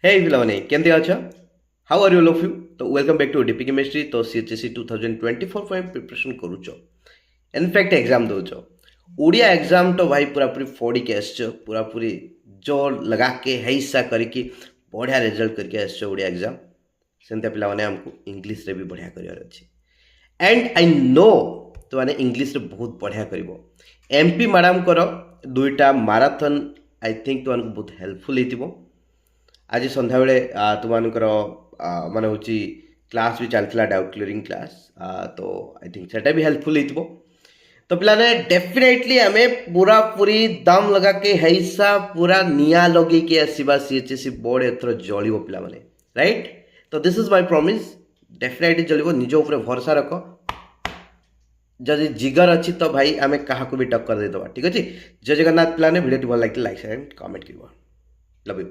हे पिलाने केमती अच्छा how are you all of you तो welcome back to DP chemistry तो सीएचएससी 2024 ପାଇଁ ପ୍ରିପରେସନ୍ କରୁଛ इनफैक्ट एग्जाम ଦଉଛ ଓଡ଼ିଆ एग्जाम तो भाई पूरा पूरी फोड़ी के आसଛ पूरा पूरी जोर लगा के हैसा करके बढ़िया रिजल्ट करके आसଛ ଓଡ଼ିଆ एग्जाम सेमता पिलाने हमको इंग्लिश रे भी बढ़िया करिवार अछि एंड आई नो तो माने इंग्लिश रे बहुत बढ़िया करिवो एमपी मैडम कर दुईटा मैराथन आई थिंक तो बहुत हेल्पफुल हेतिबो आज सन्ध्या बेले तुमकर मान हूँ क्लास भी चलता डाउट क्लीयरिंग क्लास तो आई थिंक सेटा भी हेल्पफुल हो तो पिलाने डेफिनेटली आम पूरा पूरी दम लगा के हैसा पूरा निया लगे के आसवा सीएचएससी बोर्ड एथर जलिव पिला माने राइट तो this is my promise definitely जलिव निज ऊपर भरोसा रख जदि जिगर अच्छी तो भाई आम क्या भी टक्कर देदबा ठीक अच्छे जय जगन्नाथ पिलाने वीडियो भल लगे लाइक शेयर एंड कमेंट कर लव यू।